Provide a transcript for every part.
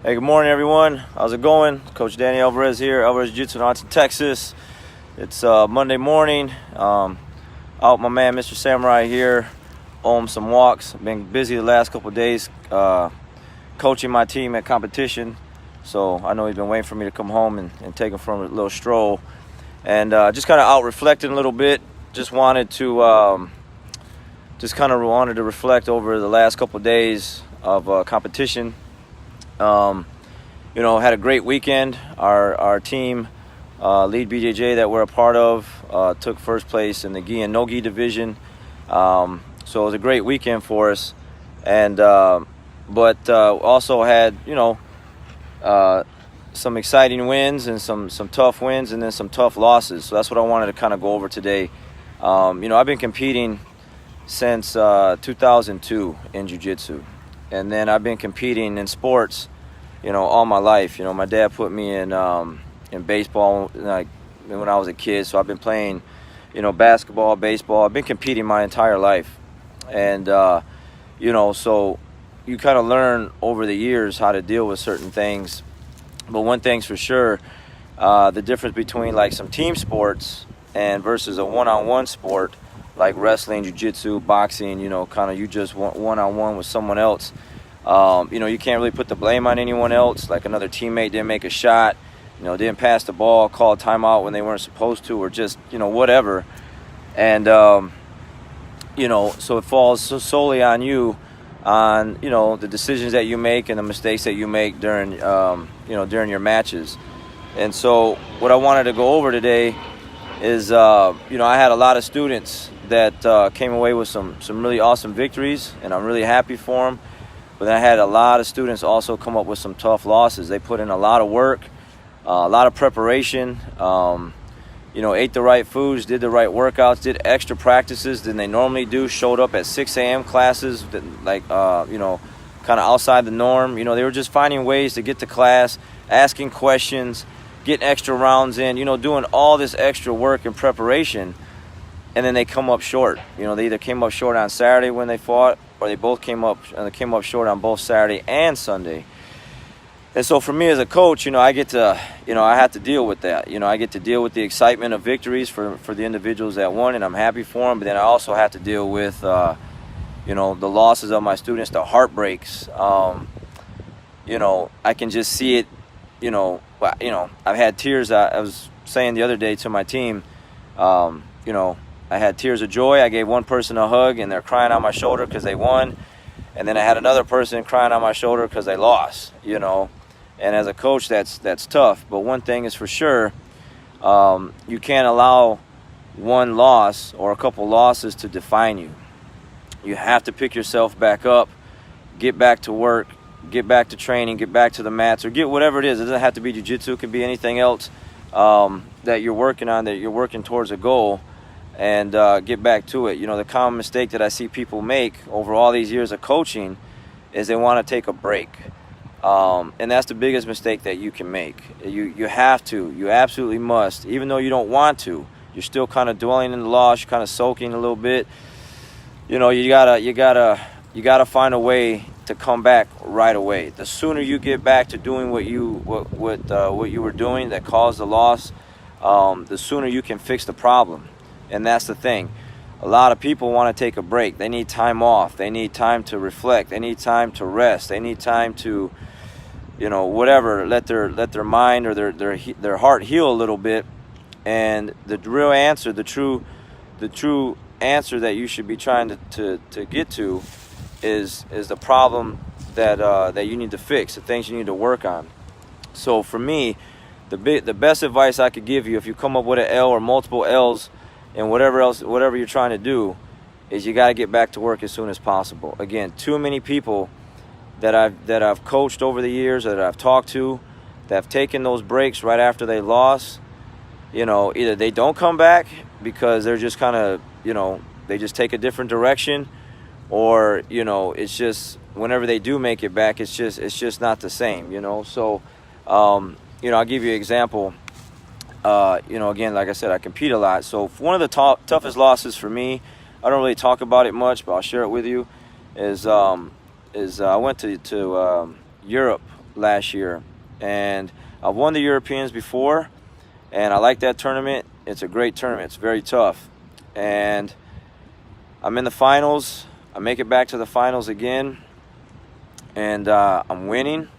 Hey, good morning, everyone. How's it going? Coach Danny Alvarez here, Alvarez Jiu-Jitsu in Austin, Texas. It's Monday morning. Out with my man, Mr. Samurai here, on some walks. I've been busy the last couple of days coaching my team at competition. So I know he's been waiting for me to come home and take him for a little stroll. And just kind of out reflecting a little bit. Just wanted to reflect over the last couple of days of competition. Had a great weekend. Our team, lead BJJ that we're a part of, took first place in the gi and no gi division. So it was a great weekend for us, and but also had some exciting wins and some tough wins and then some tough losses. So that's what I wanted to kind of go over today. I've been competing since 2002 in jiu-jitsu. And then I've been competing in sports, all my life. My dad put me in baseball like when I was a kid. So I've been playing, basketball, baseball. I've been competing my entire life. And, so you kind of learn over the years how to deal with certain things. But one thing's for sure, the difference between like some team sports and versus a one-on-one sport, like wrestling, jiu-jitsu, boxing, kind of you just one-on-one with someone else. You can't really put the blame on anyone else. Like another teammate didn't make a shot, didn't pass the ball, call a timeout when they weren't supposed to, or just, whatever. And, so it falls solely on you, on, the decisions that you make and the mistakes that you make during your matches. And so what I wanted to go over today is, I had a lot of students that came away with some really awesome victories, and I'm really happy for them. But then I had a lot of students also come up with some tough losses. They put in a lot of work, a lot of preparation, ate the right foods, did the right workouts, did extra practices than they normally do, showed up at 6 a.m. classes, kind of outside the norm. They were just finding ways to get to class, asking questions, getting extra rounds in, doing all this extra work and preparation. And then they come up short. They either came up short on Saturday when they fought, or they both came up short on both Saturday and Sunday. And so for me as a coach, I get to, I have to deal with that. I get to deal with the excitement of victories for the individuals that won, and I'm happy for them. But then I also have to deal with, the losses of my students, the heartbreaks. I can just see it. I've had tears. I was saying the other day to my team, I had tears of joy. I gave one person a hug, and they're crying on my shoulder because they won. And then I had another person crying on my shoulder because they lost, And as a coach, that's tough. But one thing is for sure, you can't allow one loss or a couple losses to define you. You have to pick yourself back up, get back to work, get back to training, get back to the mats, or get whatever it is. It doesn't have to be jiu-jitsu. It could be anything else that you're working on, that you're working towards a goal. And get back to it. The common mistake that I see people make over all these years of coaching is they want to take a break. And that's the biggest mistake that you can make. You have to. You absolutely must. Even though you don't want to, you're still kind of dwelling in the loss. You're kind of soaking a little bit. You gotta find a way to come back right away. The sooner you get back to doing what you were doing that caused the loss, the sooner you can fix the problem. And that's the thing. A lot of people want to take a break. They need time off. They need time to reflect. They need time to rest. They need time to, whatever, let their mind or their heart heal a little bit. And the real answer, the true answer that you should be trying to get to is the problem that you need to fix, the things you need to work on. So for me, the best advice I could give you, if you come up with an L or multiple L's, and whatever you're trying to do, is you got to get back to work as soon as possible. Again, too many people that I've coached over the years, that I've talked to, that have taken those breaks right after they lost. Either they don't come back because they're just kind of, they just take a different direction, or it's just whenever they do make it back, it's just not the same. So I'll give you an example. Again, like I said, I compete a lot. So one of the toughest losses for me, I don't really talk about it much, but I'll share it with you, is I went to Europe last year, and I've won the Europeans before, and I like that tournament. It's a great tournament. It's very tough, and I'm in the finals. I make it back to the finals again, and I'm winning.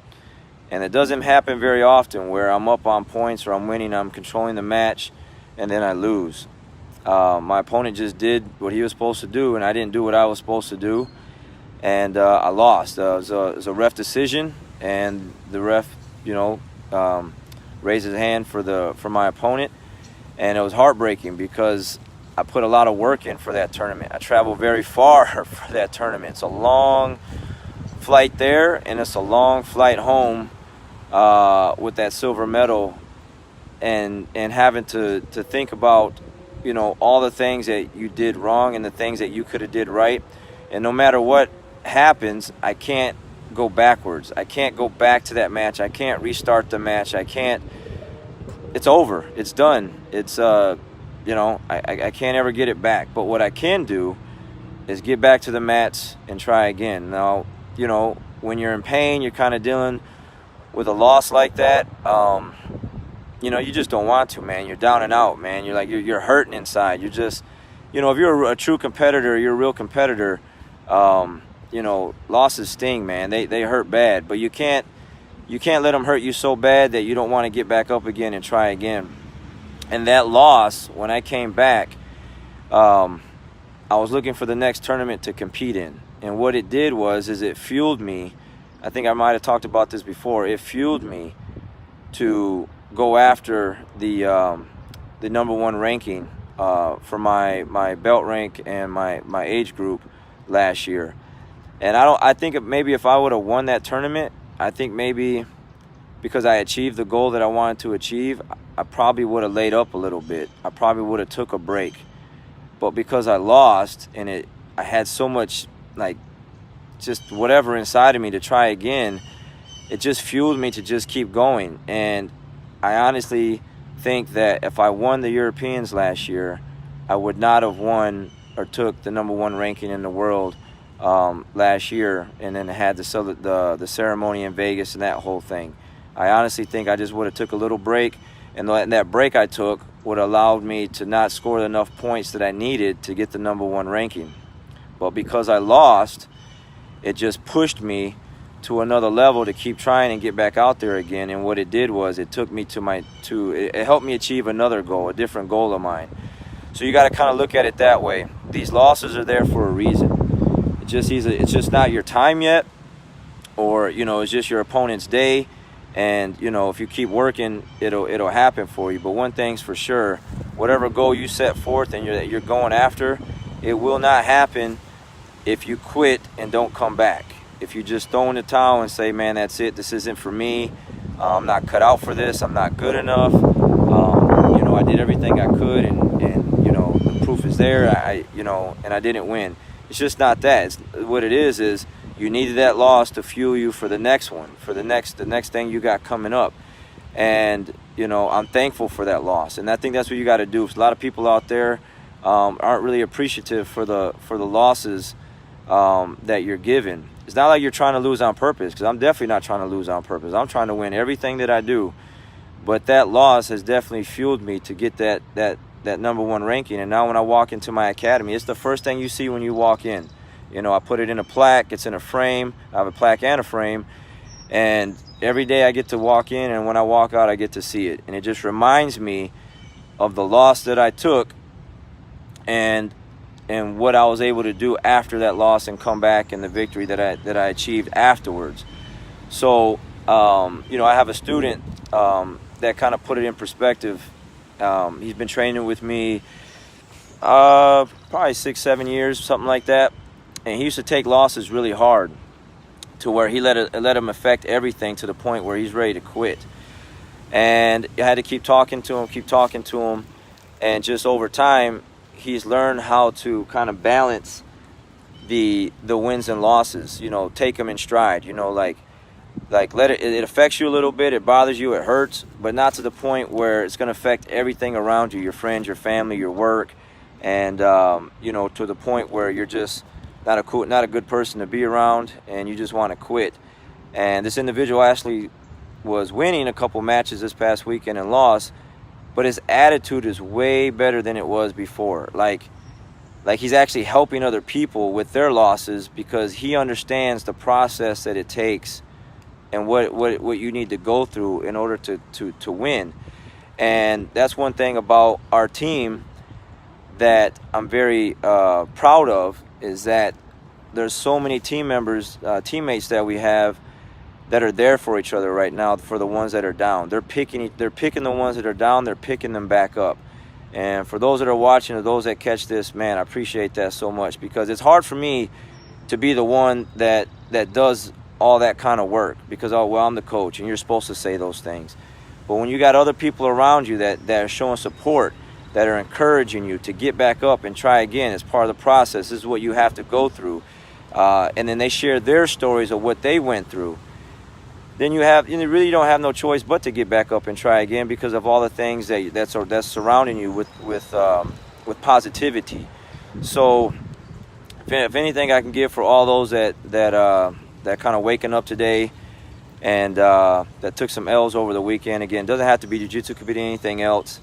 And it doesn't happen very often where I'm up on points or I'm winning, I'm controlling the match, and then I lose. My opponent just did what he was supposed to do, and I didn't do what I was supposed to do, and I lost. It was a ref decision, and the ref, raised his hand for my opponent, and it was heartbreaking because I put a lot of work in for that tournament. I traveled very far for that tournament. It's a long flight there, and it's a long flight home with that silver medal, and having to think about all the things that you did wrong and the things that you could have did right. And no matter what happens, I can't go backwards. I can't go back to that match. I can't restart the match. I can't. It's over. It's done. It's I can't ever get it back. But what I can do is get back to the mats and try again. Now, when you're in pain, you're kind of dealing with a loss like that. You just don't want to, man. You're down and out, man. You're like you're hurting inside. You're just, if you're a true competitor, you're a real competitor. Losses sting, man. They hurt bad, but you can't let them hurt you so bad that you don't want to get back up again and try again. And that loss, when I came back, I was looking for the next tournament to compete in. And what it did is it fueled me. I think I might have talked about this before. It fueled me to go after the number one ranking for my belt rank and my age group last year. And I think maybe if I would have won that tournament, I think maybe because I achieved the goal that I wanted to achieve, I probably would have laid up a little bit. I probably would have took a break. But because I lost and I had so much just whatever inside of me to try again, it just fueled me to just keep going. And I honestly think that if I won the Europeans last year, I would not have won or took the number one ranking in the world last year, and then had the ceremony in Vegas and that whole thing. I honestly think I just would have took a little break, and that break I took would have allowed me to not score enough points that I needed to get the number one ranking. But because I lost, it just pushed me to another level to keep trying and get back out there again. And what it did was it took me it helped me achieve another goal, a different goal of mine. So you got to kind of look at it that way. These losses are there for a reason. It's just not your time yet, or it's just your opponent's day. And if you keep working, it'll happen for you. But one thing's for sure: whatever goal you set forth and you're going after, it will not happen if you quit and don't come back. If you just throw in the towel and say, man, that's it, this isn't for me, I'm not cut out for this, I'm not good enough, I did everything I could, and the proof is there, and I didn't win. It's just not that. What it is you needed that loss to fuel you for the next one, for the next thing you got coming up. And I'm thankful for that loss, and I think that's what you got to do. A lot of people out there aren't really appreciative for the losses that you're given. It's not like you're trying to lose on purpose, because I'm definitely not trying to lose on purpose. I'm trying to win everything that I do. But that loss has definitely fueled me to get that number one ranking. And now when I walk into my academy, it's the first thing you see when you walk in. I put it in a plaque. It's in a frame. I have a plaque and a frame. And every day I get to walk in, and when I walk out, I get to see it. And it just reminds me of the loss that I took and what I was able to do after that loss and come back, and the victory that I achieved afterwards. So, I have a student that kind of put it in perspective. He's been training with me probably 6-7 years, something like that. And he used to take losses really hard, to where he let him affect everything to the point where he's ready to quit. And I had to keep talking to him, and just over time, he's learned how to kind of balance the wins and losses. Take them in stride. Let it affects you a little bit, it bothers you, it hurts, but not to the point where it's going to affect everything around you, your friends, your family, your work, and to the point where you're just not a good person to be around, and you just want to quit. And this individual actually was winning a couple matches this past weekend and lost, but his attitude is way better than it was before. Like he's actually helping other people with their losses because he understands the process that it takes and what you need to go through in order to win. And that's one thing about our team that I'm very proud of, is that there's so many team members, teammates that we have that are there for each other right now, for the ones that are down. They're picking the ones that are down, they're picking them back up. And for those that are watching or those that catch this, man, I appreciate that so much, because it's hard for me to be the one that does all that kind of work, because, oh, well, I'm the coach and you're supposed to say those things. But when you got other people around you that are showing support, that are encouraging you to get back up and try again, as part of the process, this is what you have to go through, and then they share their stories of what they went through, then you really don't have no choice but to get back up and try again, because of all the things that's surrounding you with positivity. So if anything I can give for all those that kind of waking up today and that took some L's over the weekend, again, doesn't have to be jiu-jitsu, could be anything else.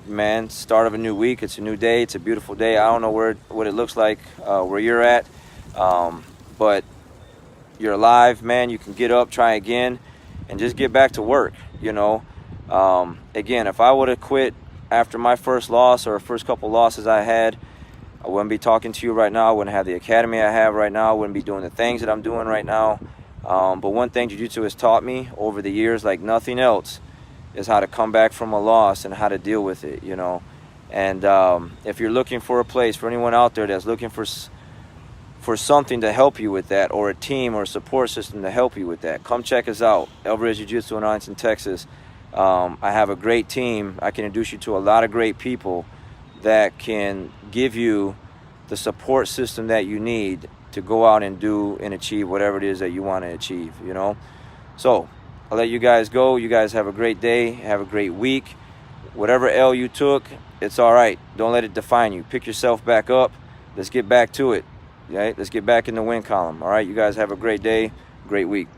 Man, start of a new week, it's a new day, it's a beautiful day. I don't know what it looks like where you're at, but you're alive, man. You can get up, try again, and just get back to work, you know. Again, if I would have quit after my first loss or first couple losses I had, I wouldn't be talking to you right now. I wouldn't have the academy I have right now. I wouldn't be doing the things that I'm doing right now. But one thing jiu-jitsu has taught me over the years, like nothing else, is how to come back from a loss and how to deal with it, you know. And if you're looking for a place, for anyone out there that's looking for something to help you with that, or a team or a support system to help you with that, come check us out. Alvarez Jiu-Jitsu in Arlington, Texas. I have a great team. I can introduce you to a lot of great people that can give you the support system that you need to go out and do and achieve whatever it is that you want to achieve, you know. So I'll let you guys go. You guys have a great day. Have a great week. Whatever L you took, it's all right. Don't let it define you. Pick yourself back up. Let's get back to it. Right? Let's get back in the win column. All right, you guys have a great day, great week.